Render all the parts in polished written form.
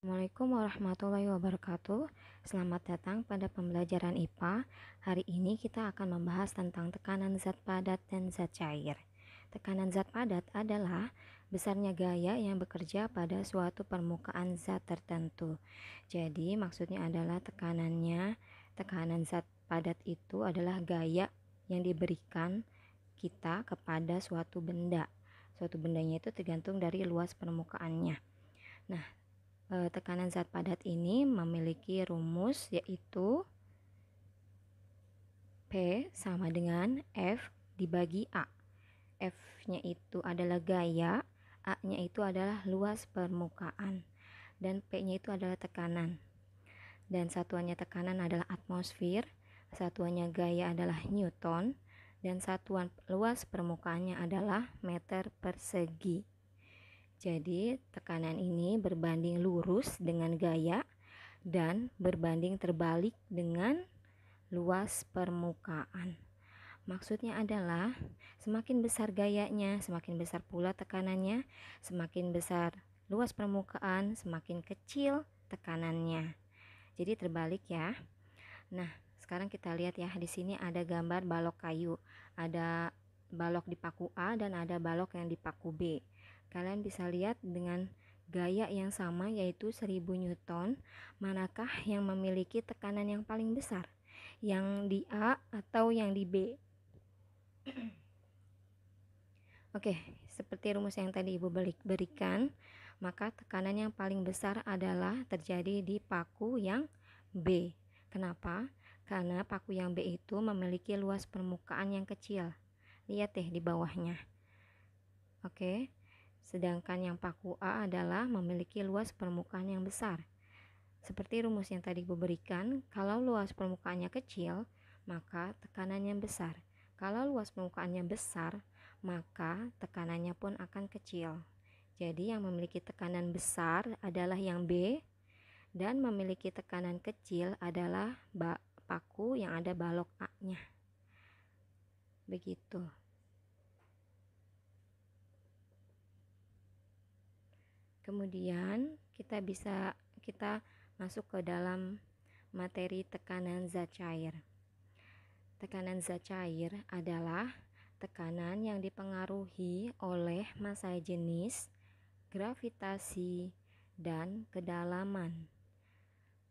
Assalamualaikum warahmatullahi wabarakatuh. Selamat datang pada pembelajaran IPA. Hari ini kita akan membahas tentang tekanan zat padat dan zat cair. Tekanan zat padat adalah besarnya gaya yang bekerja pada suatu permukaan zat tertentu. Jadi maksudnya adalah tekanan zat padat itu adalah gaya yang diberikan kita kepada suatu benda. Suatu bendanya itu tergantung dari luas permukaannya. Nah, tekanan zat padat ini memiliki rumus yaitu P sama dengan F dibagi A. F-nya itu adalah gaya, A-nya itu adalah luas permukaan, dan P-nya itu adalah tekanan. Dan satuannya tekanan adalah atmosfer, satuannya gaya adalah Newton, dan satuan luas permukaannya adalah meter persegi. Jadi tekanan ini berbanding lurus dengan gaya dan berbanding terbalik dengan luas permukaan. Maksudnya adalah semakin besar gayanya, semakin besar pula tekanannya, semakin besar luas permukaan, semakin kecil tekanannya. Jadi terbalik ya. Nah, sekarang kita lihat ya, di sini ada gambar balok kayu. Ada balok di paku A dan ada balok yang di paku B. Kalian bisa lihat dengan gaya yang sama yaitu 1000 Newton, manakah yang memiliki tekanan yang paling besar? Yang di A atau yang di B? Oke, seperti rumus yang tadi Ibu berikan, maka tekanan yang paling besar adalah terjadi di paku yang B. Kenapa? Karena paku yang B itu memiliki luas permukaan yang kecil. Lihat deh di bawahnya. Oke. Sedangkan yang paku A adalah memiliki luas permukaan yang besar. Seperti rumus yang tadi Ibu berikan, kalau luas permukaannya kecil, maka tekanannya besar. Kalau luas permukaannya besar, maka tekanannya pun akan kecil. Jadi yang memiliki tekanan besar adalah yang B, dan memiliki tekanan kecil adalah paku yang ada balok A-nya. Begitu. Kemudian kita masuk ke dalam materi tekanan zat cair. Tekanan zat cair adalah tekanan yang dipengaruhi oleh massa jenis, gravitasi, dan kedalaman.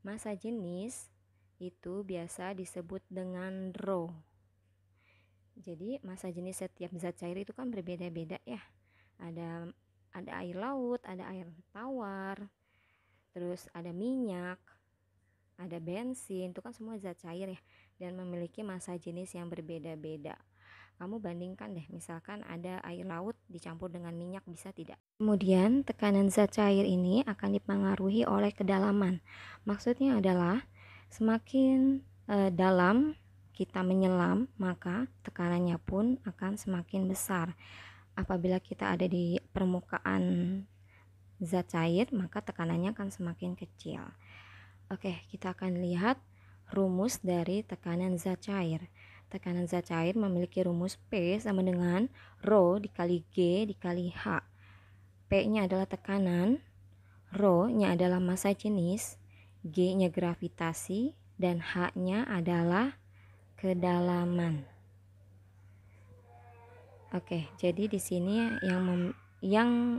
Massa jenis itu biasa disebut dengan rho. Jadi massa jenis setiap zat cair itu kan berbeda-beda ya. Ada air laut, ada air tawar, terus ada minyak, ada bensin, itu kan semua zat cair ya, dan memiliki massa jenis yang berbeda-beda. Kamu bandingkan deh, misalkan ada air laut dicampur dengan minyak, bisa tidak? Kemudian tekanan zat cair ini akan dipengaruhi oleh kedalaman. Maksudnya adalah semakin dalam kita menyelam, maka tekanannya pun akan semakin besar. Apabila kita ada di permukaan zat cair, maka tekanannya akan semakin kecil. Oke, kita akan lihat rumus dari tekanan zat cair. Tekanan zat cair memiliki rumus P sama dengan rho dikali G dikali H. P-nya adalah tekanan, rho-nya adalah massa jenis, G-nya gravitasi, dan H-nya adalah kedalaman. Oke, jadi di sini yang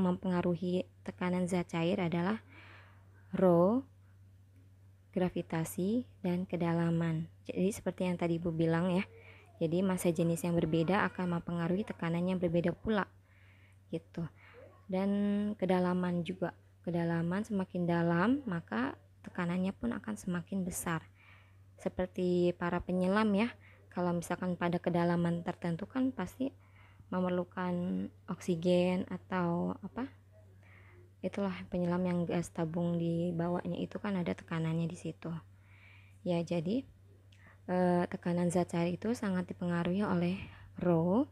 mempengaruhi tekanan zat cair adalah rho, gravitasi, dan kedalaman. Jadi seperti yang tadi Ibu bilang ya. Jadi massa jenis yang berbeda akan mempengaruhi tekanan yang berbeda pula. Gitu. Dan kedalaman juga. Kedalaman semakin dalam, maka tekanannya pun akan semakin besar. Seperti para penyelam ya. Kalau misalkan pada kedalaman tertentu kan pasti memerlukan oksigen atau itulah penyelam yang gas tabung di bawahnya itu kan ada tekanannya di situ. Ya, jadi tekanan zat cair itu sangat dipengaruhi oleh rho,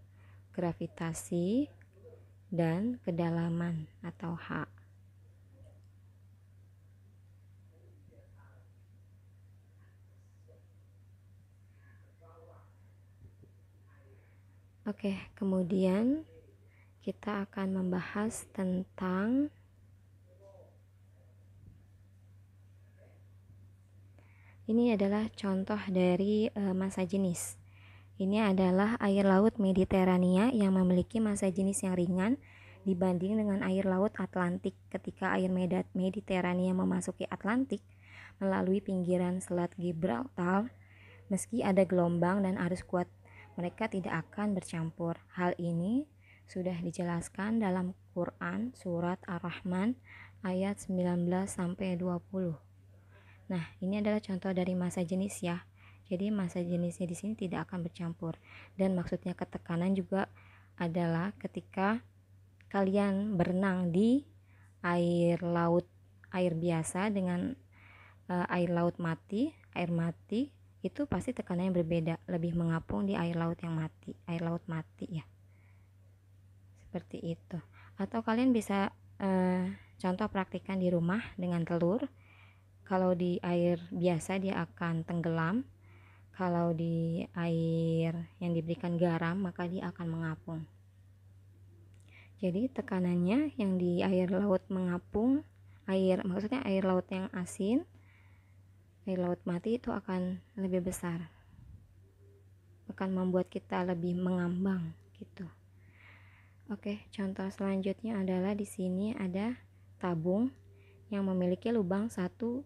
gravitasi, dan kedalaman atau H. Oke, kemudian kita akan membahas tentang Ini adalah contoh dari massa jenis. Ini adalah air laut Mediterania yang memiliki massa jenis yang ringan dibanding dengan air laut Atlantik. Ketika air Mediterania memasuki Atlantik melalui pinggiran Selat Gibraltar, meski ada gelombang dan arus kuat, mereka tidak akan bercampur. Hal ini sudah dijelaskan dalam Quran surat Ar-Rahman ayat 19-20. Nah, ini adalah contoh dari massa jenis ya. Jadi massa jenisnya di sini tidak akan bercampur. Dan maksudnya ketekanan juga adalah ketika kalian berenang di air laut, air biasa dengan air laut mati, air mati, itu pasti tekanannya berbeda, lebih mengapung di air laut yang mati, air laut mati ya. Seperti itu. Atau kalian bisa contoh praktikan di rumah dengan telur. Kalau di air biasa dia akan tenggelam. Kalau di air yang diberikan garam maka dia akan mengapung. Jadi tekanannya yang di air laut mengapung, maksudnya air laut yang asin, air laut mati itu akan lebih besar. Akan membuat kita lebih mengambang gitu. Oke, contoh selanjutnya adalah di sini ada tabung yang memiliki lubang 1, 2,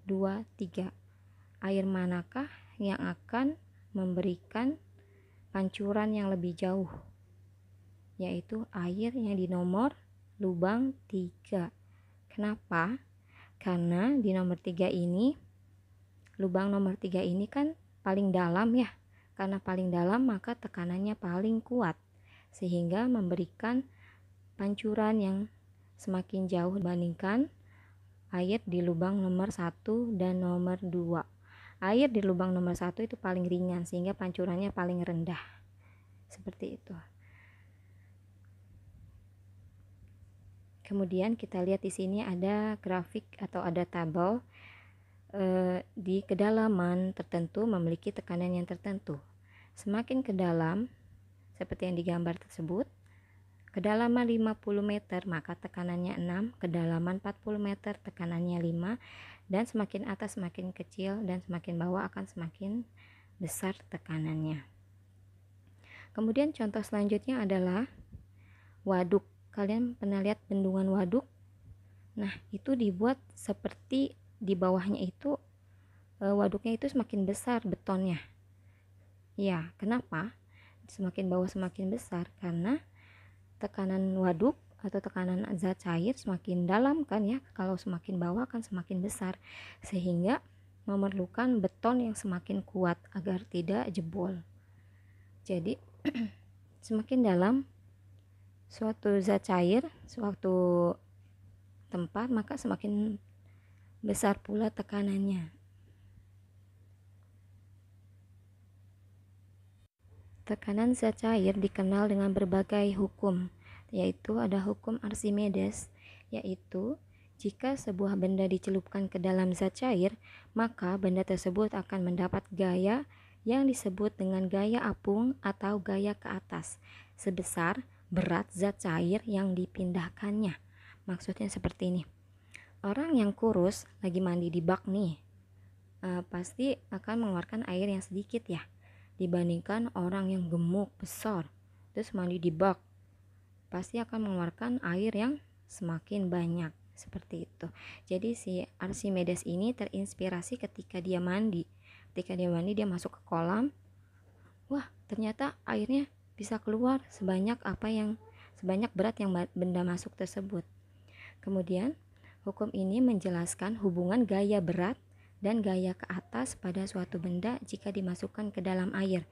3. Air manakah yang akan memberikan pancuran yang lebih jauh? Yaitu air yang di nomor lubang 3. Kenapa? Karena di nomor 3 ini, lubang nomor 3 ini kan paling dalam ya. Karena paling dalam maka tekanannya paling kuat, sehingga memberikan pancuran yang semakin jauh dibandingkan air di lubang nomor 1 dan nomor 2. Air di lubang nomor 1 itu paling ringan sehingga pancurannya paling rendah. Seperti itu. Kemudian kita lihat di sini ada grafik atau ada tabel di kedalaman tertentu memiliki tekanan yang tertentu. Semakin ke dalam seperti yang digambar tersebut, kedalaman 50 meter maka tekanannya 6, kedalaman 40 meter tekanannya 5, dan semakin atas semakin kecil dan semakin bawah akan semakin besar tekanannya. Kemudian contoh selanjutnya adalah waduk. Kalian pernah lihat bendungan waduk? Nah, itu dibuat seperti di bawahnya itu waduknya itu semakin besar betonnya. Ya, kenapa? Semakin bawah semakin besar karena tekanan waduk atau tekanan zat cair semakin dalam kan ya, kalau semakin bawah akan semakin besar, sehingga memerlukan beton yang semakin kuat agar tidak jebol. Jadi semakin dalam suatu zat cair, suatu tempat, maka semakin besar pula tekanannya. Tekanan zat cair dikenal dengan berbagai hukum, yaitu ada hukum Archimedes, yaitu jika sebuah benda dicelupkan ke dalam zat cair, maka benda tersebut akan mendapat gaya yang disebut dengan gaya apung atau gaya ke atas, sebesar berat zat cair yang dipindahkannya. Maksudnya seperti ini. Orang yang kurus lagi mandi di bak nih, pasti akan mengeluarkan air yang sedikit ya, dibandingkan orang yang gemuk besar terus mandi di bak, pasti akan mengeluarkan air yang semakin banyak. Seperti itu. Jadi si Archimedes ini terinspirasi ketika dia mandi dia masuk ke kolam, wah ternyata airnya bisa keluar sebanyak berat yang benda masuk tersebut. Kemudian hukum ini menjelaskan hubungan gaya berat dan gaya ke atas pada suatu benda jika dimasukkan ke dalam air,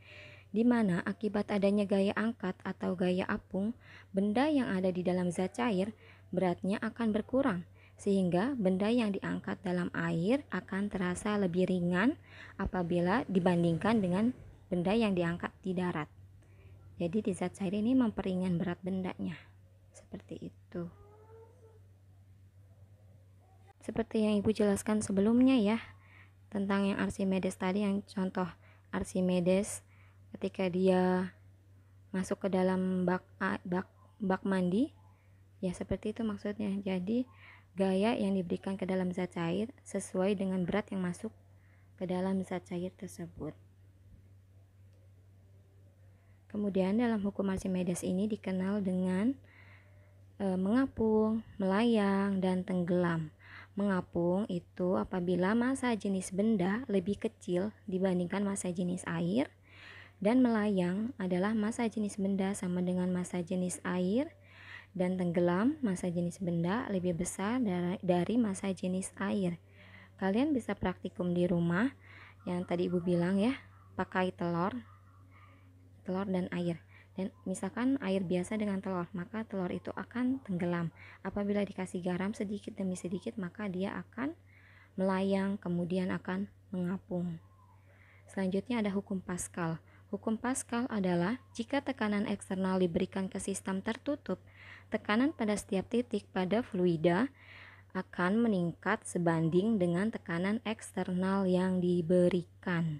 di mana akibat adanya gaya angkat atau gaya apung, benda yang ada di dalam zat cair beratnya akan berkurang, sehingga benda yang diangkat dalam air akan terasa lebih ringan apabila dibandingkan dengan benda yang diangkat di darat. Jadi di zat cair ini memperingan berat bendanya. Seperti itu. Seperti yang Ibu jelaskan sebelumnya ya, tentang yang Archimedes tadi, yang contoh Archimedes ketika dia masuk ke dalam bak mandi, ya seperti itu maksudnya. Jadi gaya yang diberikan ke dalam zat cair sesuai dengan berat yang masuk ke dalam zat cair tersebut. Kemudian dalam hukum Archimedes ini dikenal dengan mengapung, melayang, dan tenggelam. Mengapung itu apabila massa jenis benda lebih kecil dibandingkan massa jenis air, dan melayang adalah massa jenis benda sama dengan massa jenis air, dan tenggelam massa jenis benda lebih besar dari massa jenis air. Kalian bisa praktikum di rumah yang tadi Ibu bilang ya, pakai telur dan air. Dan misalkan air biasa dengan telur, maka telur itu akan tenggelam. Apabila dikasih garam sedikit demi sedikit, maka dia akan melayang, kemudian akan mengapung. Selanjutnya ada hukum Pascal. Hukum Pascal adalah jika tekanan eksternal diberikan ke sistem tertutup, tekanan pada setiap titik pada fluida akan meningkat sebanding dengan tekanan eksternal yang diberikan.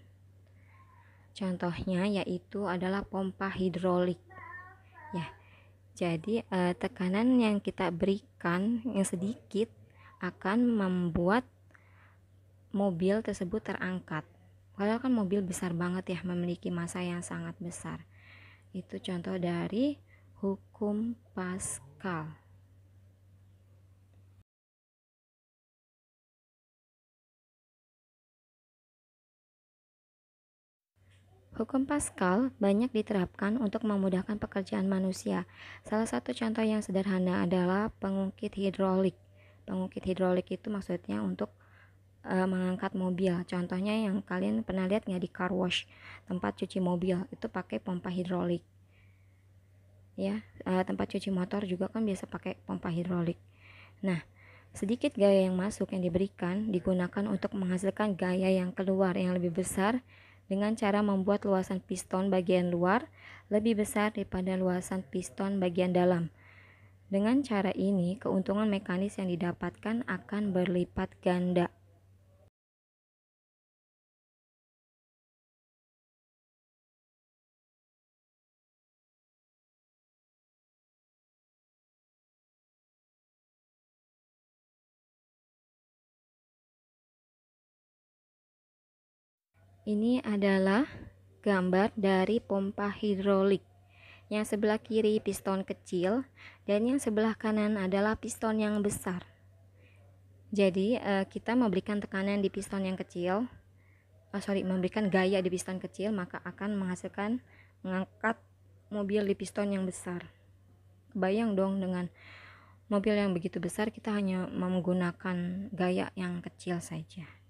Contohnya yaitu adalah pompa hidrolik. Ya, jadi tekanan yang kita berikan yang sedikit akan membuat mobil tersebut terangkat. Padahal kan mobil besar banget ya, memiliki massa yang sangat besar. Itu contoh dari hukum Pascal. Hukum Pascal banyak diterapkan untuk memudahkan pekerjaan manusia. Salah satu contoh yang sederhana adalah pengungkit hidrolik. Pengungkit hidrolik itu maksudnya untuk mengangkat mobil. Contohnya yang kalian pernah lihat nggak di car wash, tempat cuci mobil itu pakai pompa hidrolik. Ya, tempat cuci motor juga kan biasa pakai pompa hidrolik. Nah, sedikit gaya yang masuk yang diberikan digunakan untuk menghasilkan gaya yang keluar yang lebih besar dengan cara membuat luasan piston bagian luar lebih besar daripada luasan piston bagian dalam. Dengan cara ini, keuntungan mekanis yang didapatkan akan berlipat ganda. Ini adalah gambar dari pompa hidrolik. Yang sebelah kiri piston kecil dan yang sebelah kanan adalah piston yang besar. Jadi kita memberikan tekanan di piston yang kecil, memberikan gaya di piston kecil, maka akan mengangkat mobil di piston yang besar. Kebayang dong, dengan mobil yang begitu besar kita hanya menggunakan gaya yang kecil saja.